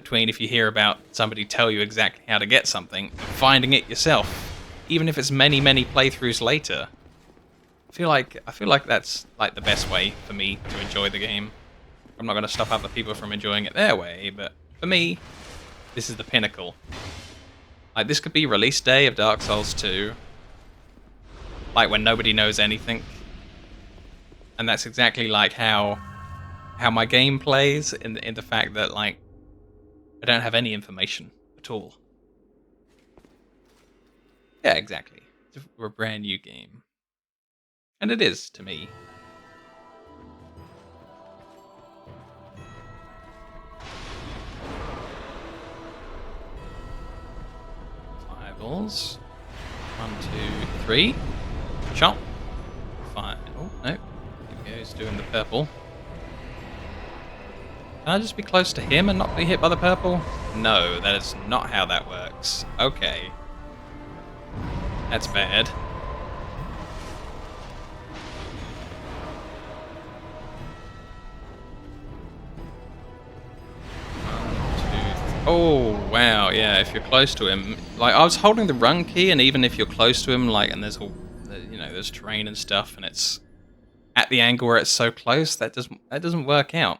between if you hear about somebody tell you exactly how to get something and finding it yourself, even if it's many, many playthroughs later. I feel like that's like the best way for me to enjoy the game. I'm not going to stop other people from enjoying it their way, but for me, this is the pinnacle. Like, this could be release day of Dark Souls 2, like when nobody knows anything, and that's exactly like how my game plays in the fact that, like, I don't have any information at all. Yeah, exactly. It's a brand new game, and it is to me. Fireballs. 1, 2, 3. Shot. Fire. Oh no! Here we go. He's doing the purple. Can I just be close to him and not be hit by the purple? No, that is not how that works. Okay. That's bad. Oh, wow, yeah, if you're close to him. Like, I was holding the run key, and even if you're close to him, like, and there's all, you know, there's terrain and stuff, and it's at the angle where it's so close, that doesn't work out.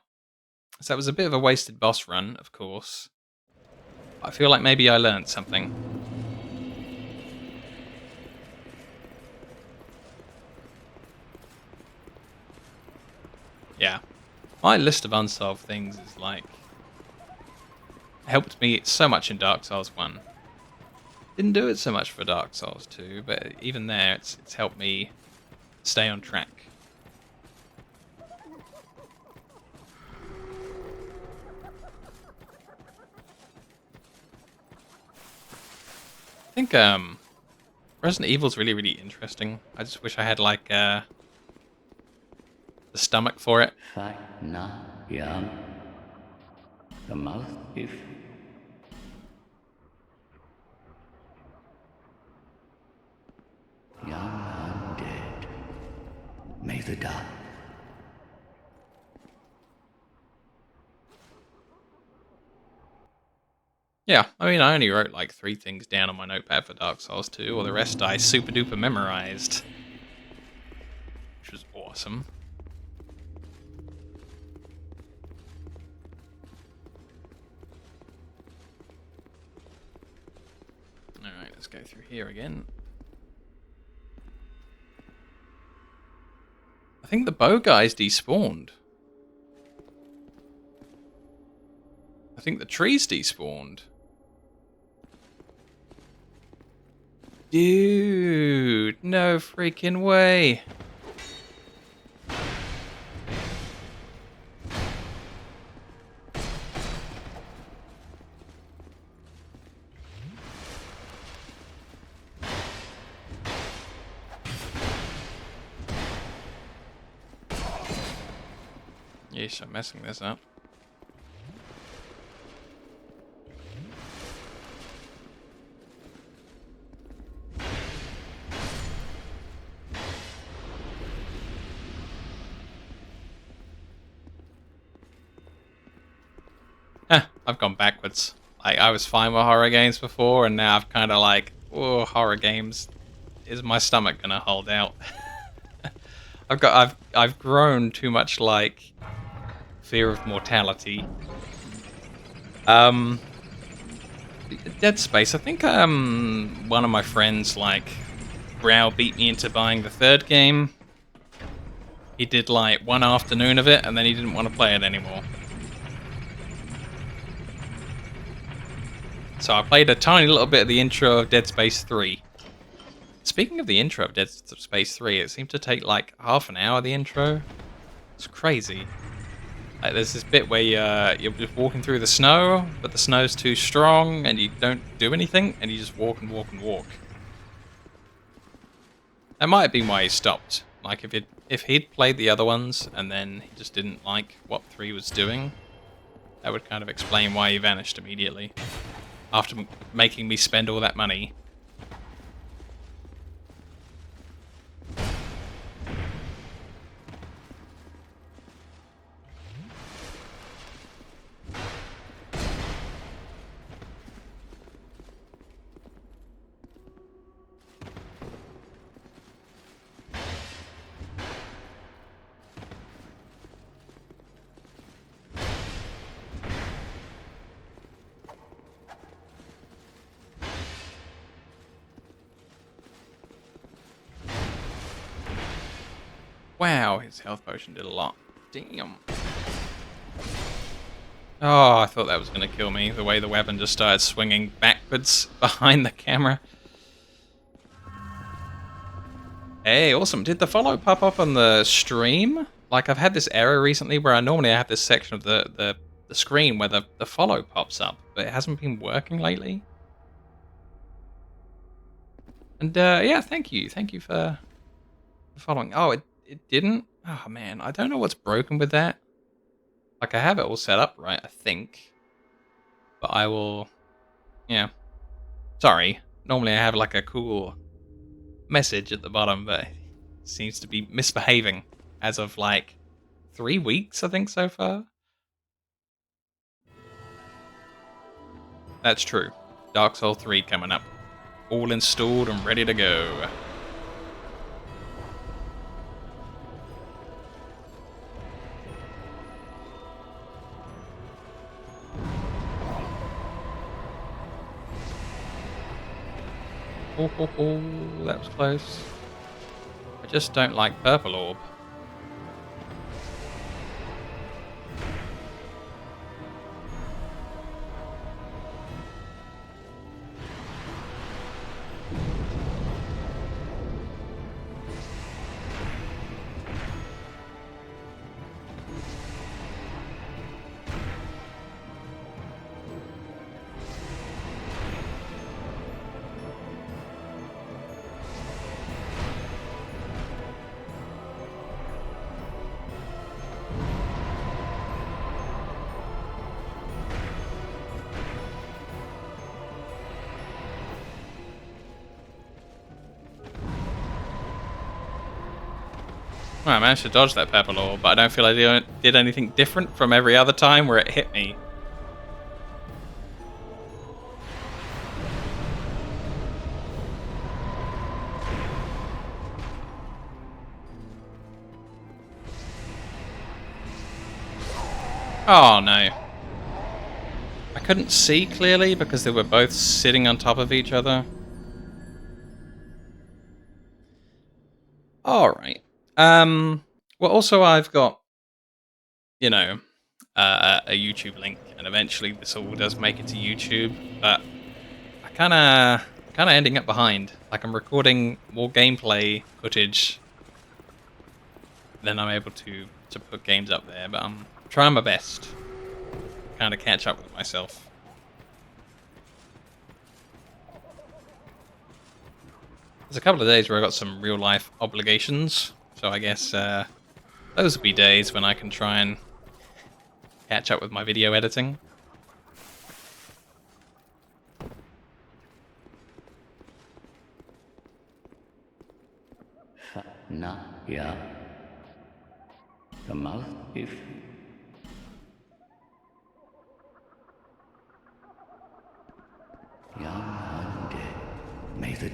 So that was a bit of a wasted boss run, of course. I feel like maybe I learned something. Yeah. My list of unsolved things is, like, helped me so much in Dark Souls 1. Didn't do it so much for Dark Souls 2, but even there, it's helped me stay on track. I think Resident Evil's really, really interesting. I just wish I had, like, the stomach for it. The mouth if young undead. May the dark. Yeah, I mean, I only wrote like 3 things down on my notepad for Dark Souls 2, or the rest I super duper memorized. Which was awesome. Alright, let's go through here again. I think the bow guy's despawned. I think the tree's despawned. Dude, no freaking way. Yeesh, I'm messing this up. I've gone backwards. I was fine with horror games before, and now I've kind of like, oh, horror games. Is my stomach gonna hold out? I've grown too much like fear of mortality. Dead Space. I think one of my friends like browbeat me into buying the 3rd game. He did like one afternoon of it, and then he didn't want to play it anymore. So I played a tiny little bit of the intro of Dead Space 3. Speaking of the intro of Dead Space 3, it seemed to take like half an hour, the intro. It's crazy. Like, there's this bit where you're just walking through the snow, but the snow's too strong and you don't do anything, and you just walk and walk and walk. That might have been why he stopped. Like, if he'd played the other ones and then he just didn't like what 3 was doing, that would kind of explain why he vanished immediately. After making me spend all that money. Wow, his health potion did a lot. Damn. Oh, I thought that was going to kill me. The way the weapon just started swinging backwards behind the camera. Hey, awesome. Did the follow pop up on the stream? Like, I've had this error recently where I normally have this section of the screen where the follow pops up, but it hasn't been working lately. And yeah, thank you. Thank you for following. Oh, it didn't? Oh, man. I don't know what's broken with that. Like, I have it all set up right, I think. But I will... Yeah. Sorry. Normally I have, like, a cool message at the bottom, but it seems to be misbehaving as of, like, 3 weeks, I think, so far. That's true. Dark Souls 3 coming up. All installed and ready to go. Oh, that was close. I just don't like purple orb. Well, I managed to dodge that purple orb, but I don't feel I did anything different from every other time where it hit me. Oh no. I couldn't see clearly because they were both sitting on top of each other. Alright. Well, also I've got, you know, a YouTube link, and eventually this all does make it to YouTube, but I kinda ending up behind. Like, I'm recording more gameplay footage than I'm able to put games up there, but I'm trying my best. Kinda catch up with myself. There's a couple of days where I got some real life obligations, so I guess those will be days when I can try and catch up with my video editing. Na, ja. The mouth if young undead. May the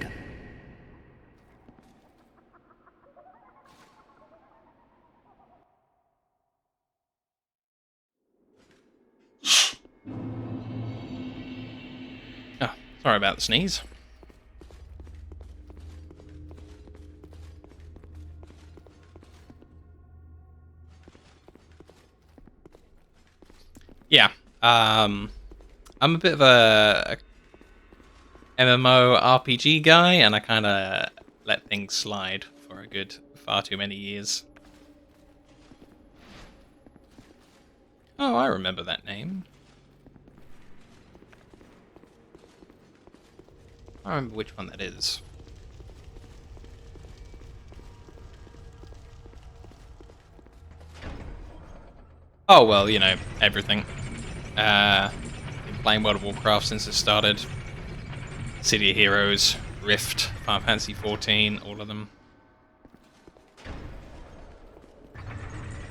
Oh, sorry about the sneeze. Yeah, I'm a bit of a MMO RPG guy, and I kind of let things slide for a good far too many years. Oh, I remember that name. I remember which one that is. Oh, well, you know, everything. Been playing World of Warcraft since it started. City of Heroes, Rift, Final Fantasy 14, all of them.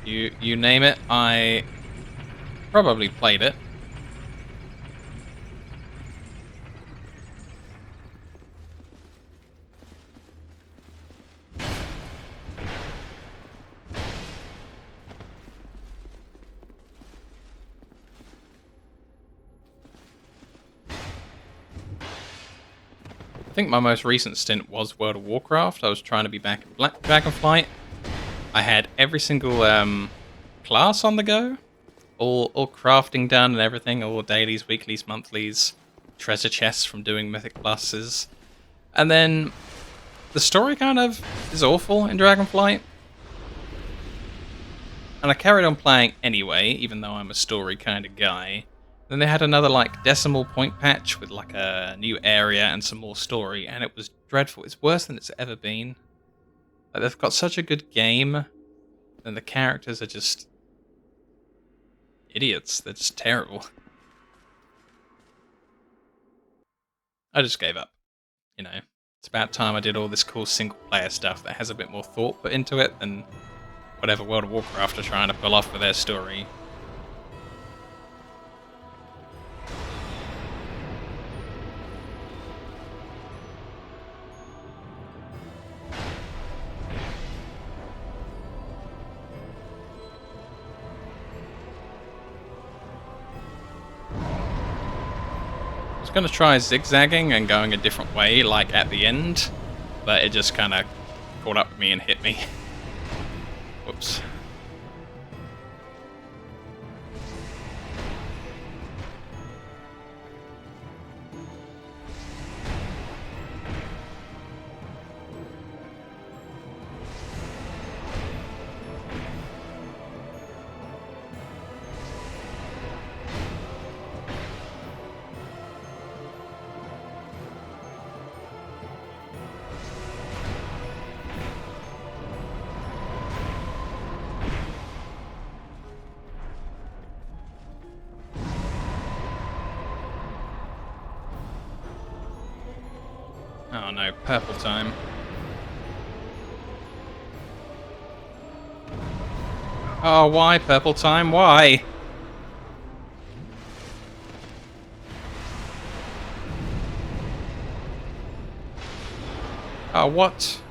You name it, I probably played it. I think my most recent stint was World of Warcraft. I was trying to be back in Dragonflight. I had every single class on the go, all crafting done and everything, all dailies, weeklies, monthlies, treasure chests from doing mythic pluses, and then the story kind of is awful in Dragonflight. And I carried on playing anyway, even though I'm a story kind of guy. Then they had another like decimal point patch with like a new area and some more story, and it was dreadful. It's worse than it's ever been. Like, they've got such a good game, and the characters are just idiots. They're just terrible. I just gave up. You know, it's about time I did all this cool single player stuff that has a bit more thought put into it than whatever World of Warcraft are trying to pull off with their story. I was going to try zigzagging and going a different way, like at the end, but it just kind of caught up with me and hit me. Whoops. Oh no, purple time. Oh, why purple time? Why? Oh, what?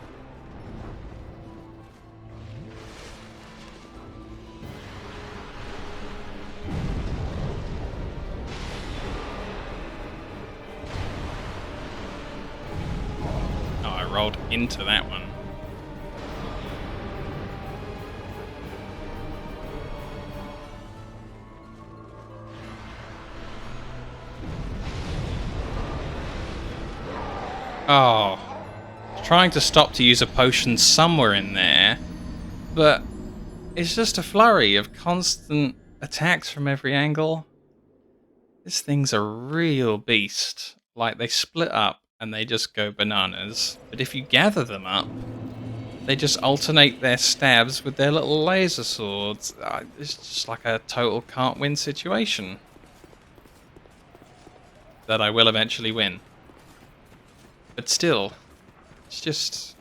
Oh, I rolled into that one. Oh. Trying to stop to use a potion somewhere in there, but it's just a flurry of constant attacks from every angle. This thing's a real beast. Like, they split up and they just go bananas, but if you gather them up, they just alternate their stabs with their little laser swords. It's just like a total can't win situation. That I will eventually win. But still, it's just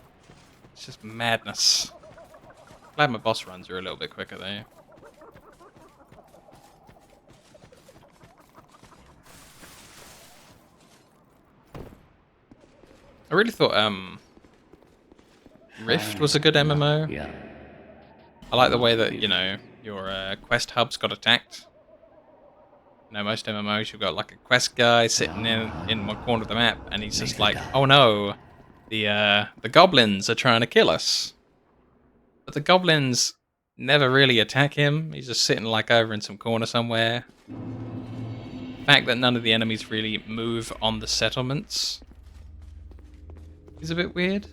madness. Glad my boss runs are a little bit quicker though. I really thought Rift was a good MMO. Yeah. I like the way that, you know, your quest hubs got attacked. You know, most MMOs you've got like a quest guy sitting in one corner of the map, and he's just like, "Oh no, the goblins are trying to kill us." But the goblins never really attack him. He's just sitting like over in some corner somewhere. The fact that none of the enemies really move on the settlements is a bit weird.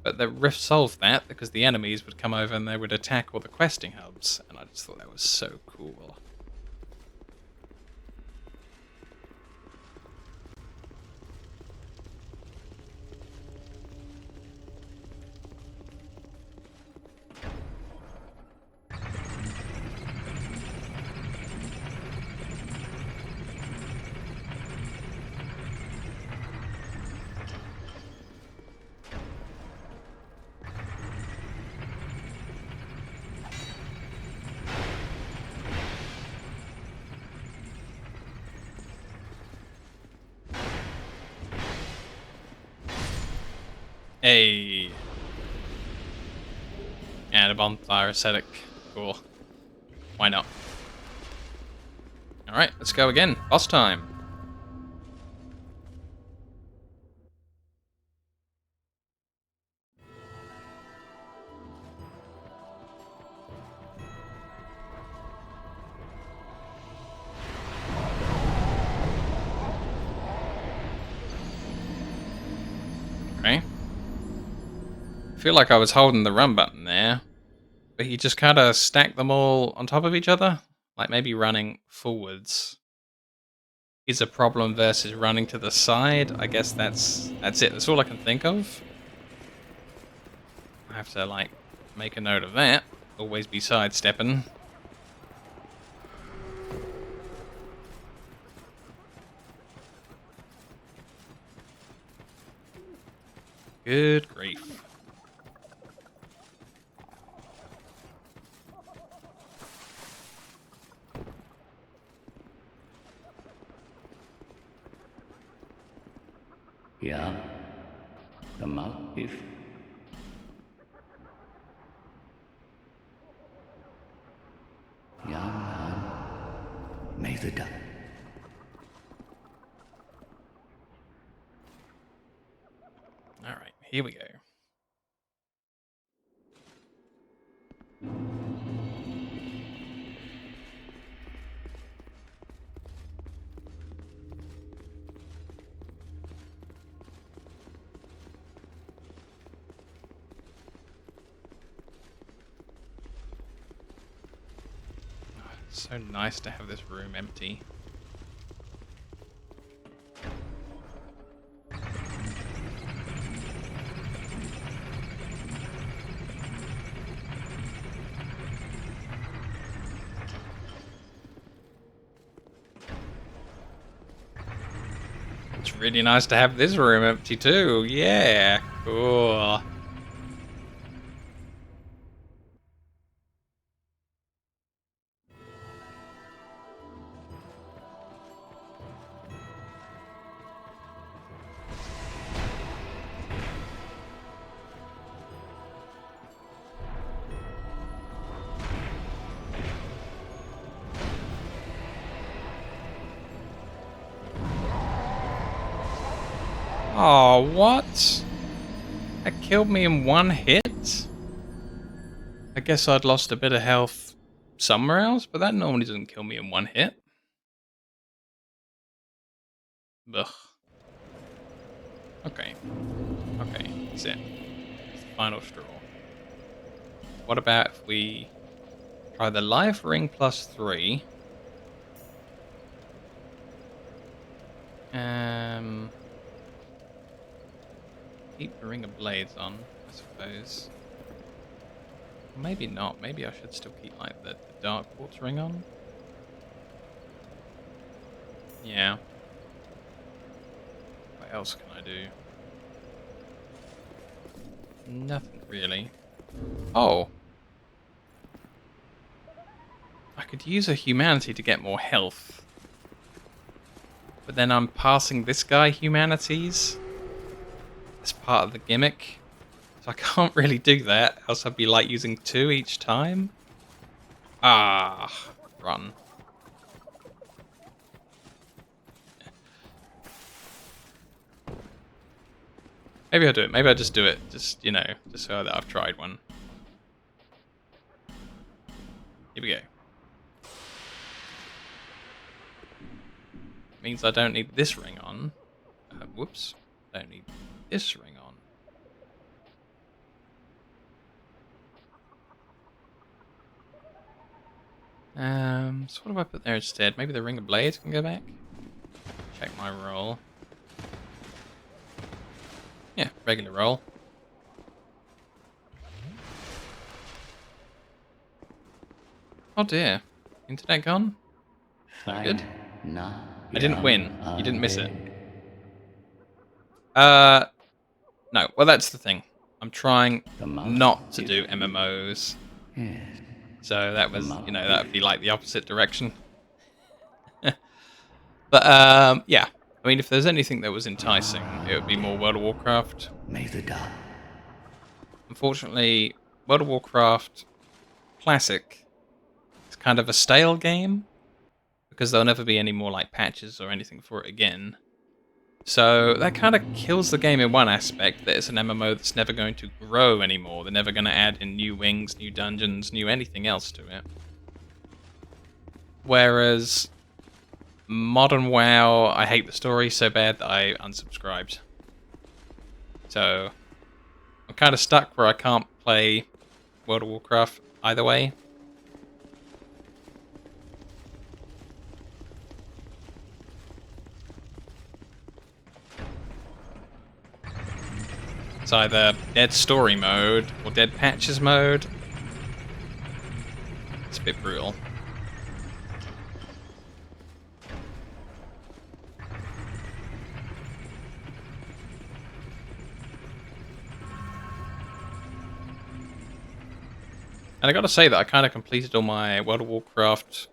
But the Rift solved that because the enemies would come over and they would attack all the questing hubs, and I just thought that was so cool. Hey. And a bonfire ascetic. Cool. Why not? Alright, let's go again. Boss time. I feel like I was holding the run button there, but he just kind of stacked them all on top of each other. Like maybe running forwards is a problem versus running to the side. I guess that's it. That's all I can think of. I have to like make a note of that. Always be sidestepping. Good grief. Ja, gemacht ist. Ja, Mann. May the duck. All right, here we go. So nice to have this room empty. It's really nice to have this room empty too. Yeah, cool. Oh, what? That killed me in one hit? I guess I'd lost a bit of health somewhere else, but that normally doesn't kill me in one hit. Ugh. Okay. Okay, that's it. It's the final straw. What about if we try the life ring plus 3? Keep the ring of blades on, I suppose. Maybe not. Maybe I should still keep like the dark quartz ring on. Yeah. What else can I do? Nothing really. Oh. I could use a humanity to get more health. But then I'm passing this guy humanities as part of the gimmick. So I can't really do that, else I'd be like using 2 each time. Ah, run. Maybe I'll do it. Maybe I'll just do it. Just, you know, just so that I've tried one. Here we go. Means I don't need this ring on. Whoops. Don't need this ring on. So what do I put there instead? Maybe the ring of blades can go back? Check my roll. Yeah, regular roll. Oh dear. Internet gone? Not good. Na, I didn't ja, win. You didn't miss it. undead. No. Well, that's the thing. I'm trying The mouse not to is- do MMOs. Yes. So that was, mouse you know, that would be is- like the opposite direction. But, yeah. I mean, if there's anything that was enticing, it would be more World of Warcraft. May the duck. Unfortunately, World of Warcraft Classic is kind of a stale game because there'll never be any more like patches or anything for it again. So that kind of kills the game in one aspect, that it's an MMO that's never going to grow anymore. They're never going to add in new wings, new dungeons, new anything else to it. Whereas modern WoW, I hate the story so bad that I unsubscribed. So I'm kind of stuck where I can't play World of Warcraft either way. It's either dead story mode or dead patches mode. It's a bit brutal. And I gotta say that I kind of completed all my World of Warcraft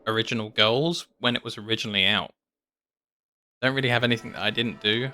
original goals when it was originally out. Don't really have anything that I didn't do.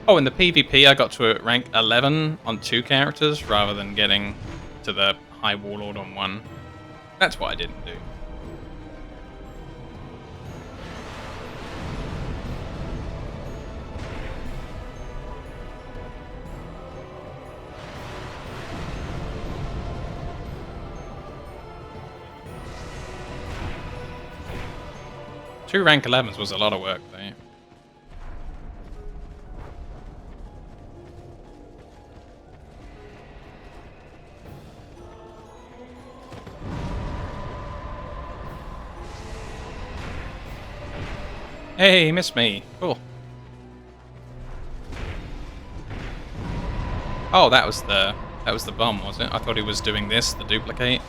Oh, in the PvP I got to rank 11 on 2 characters rather than getting to the High Warlord on 1. That's what I didn't do. Two rank 11s was a lot of work though. Hey, he missed me. Cool. Oh, that was the bomb, was it? I thought he was doing this, the duplicate.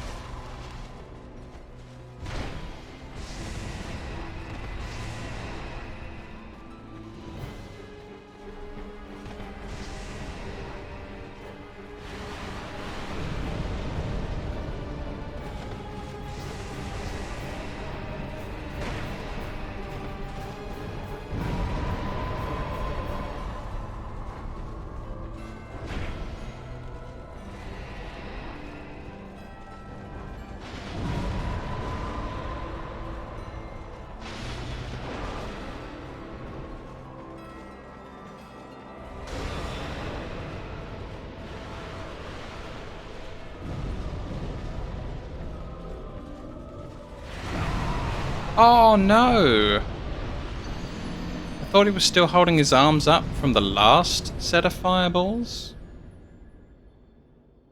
Oh no! I thought he was still holding his arms up from the last set of fireballs.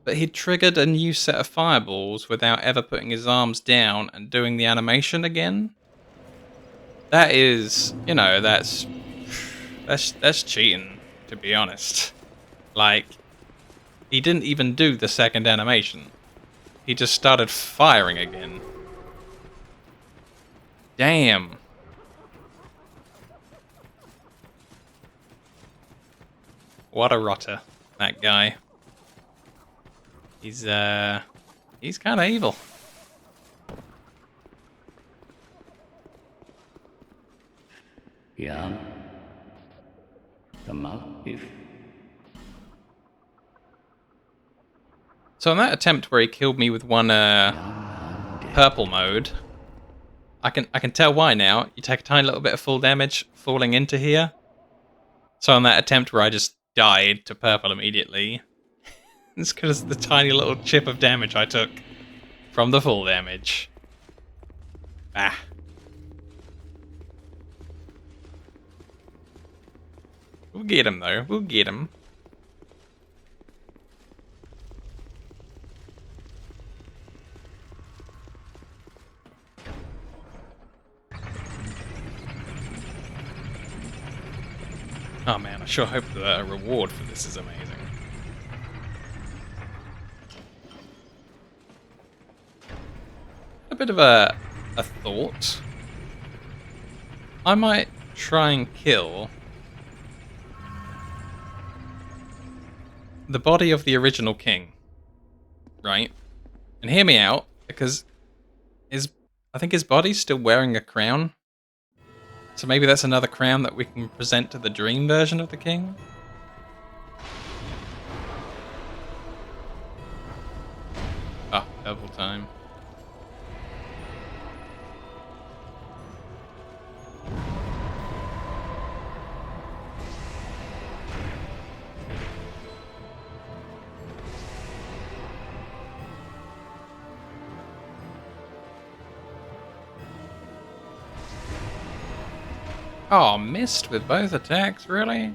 But he'd triggered a new set of fireballs without ever putting his arms down and doing the animation again. That is, you know, that's cheating, to be honest. Like, he didn't even do the second animation. He just started firing again. Damn. What a rotter, that guy. He's kind of evil. Ja. The if. So in that attempt where he killed me with one purple mode, I can tell why now. You take a tiny little bit of full damage falling into here. So on that attempt where I just died to purple immediately, it's because of the tiny little chip of damage I took from the full damage. Ah. We'll get him though. We'll get him. Oh man, I sure hope the reward for this is amazing. A bit of a thought. I might try and kill the body of the original king, right? And hear me out, because I think his body's still wearing a crown. So maybe that's another crown that we can present to the dream version of the king? Oh, double time. Oh, missed with both attacks, really?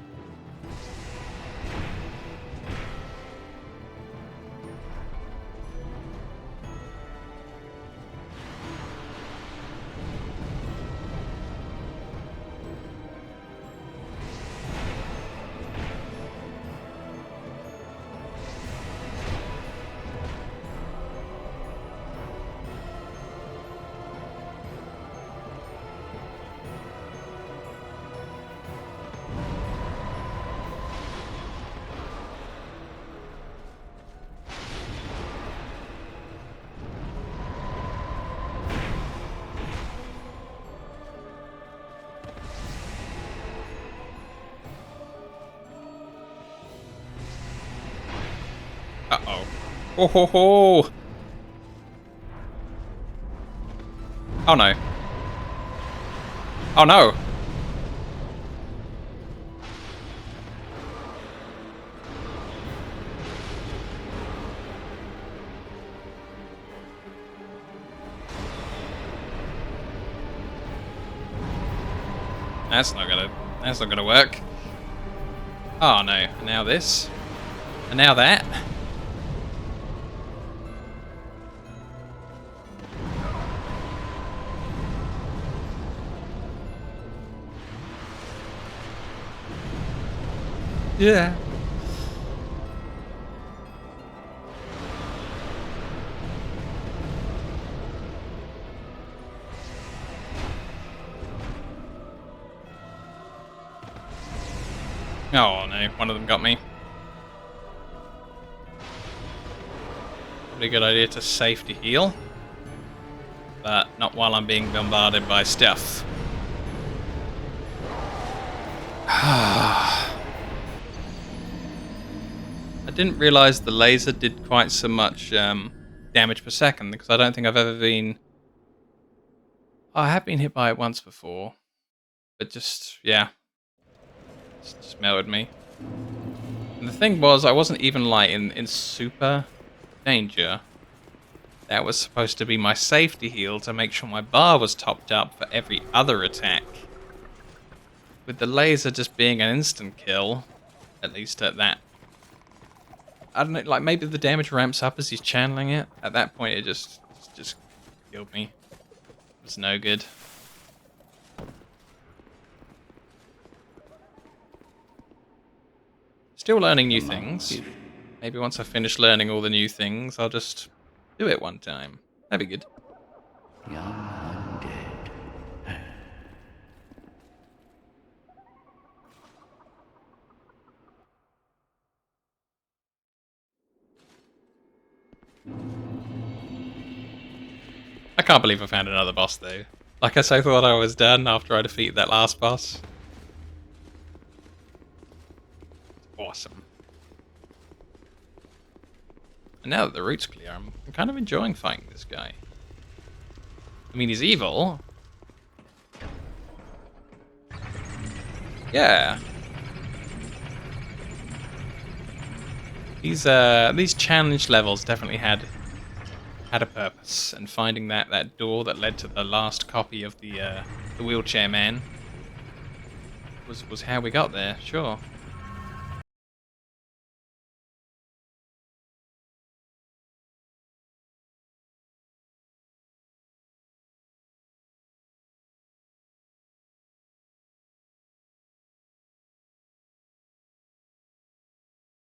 Uh-oh. Oh ho ho! Oh no. Oh no! That's not gonna work. Oh no. And now this. And now that. Yeah. Oh no, one of them got me. Probably a good idea to safety heal. But not while I'm being bombarded by stuff. I didn't realise the laser did quite so much damage per second, because I don't think I've ever been... Oh, I have been hit by it once before. But just, yeah. Just melted me. And the thing was, I wasn't even like in super danger. That was supposed to be my safety heal to make sure my bar was topped up for every other attack. With the laser just being an instant kill, at least at that. I don't know, like maybe the damage ramps up as he's channeling it. At that point it just killed me. It was no good. Still learning new things. Maybe once I finish learning all the new things, I'll just do it one time. That'd be good. Young undead. I can't believe I found another boss though. Like I so thought I was done after I defeated that last boss. Awesome. And now that the route's clear, I'm kind of enjoying fighting this guy. I mean, he's evil. Yeah. These challenge levels definitely had a purpose, and finding that door that led to the last copy of the wheelchair man was how we got there. Sure.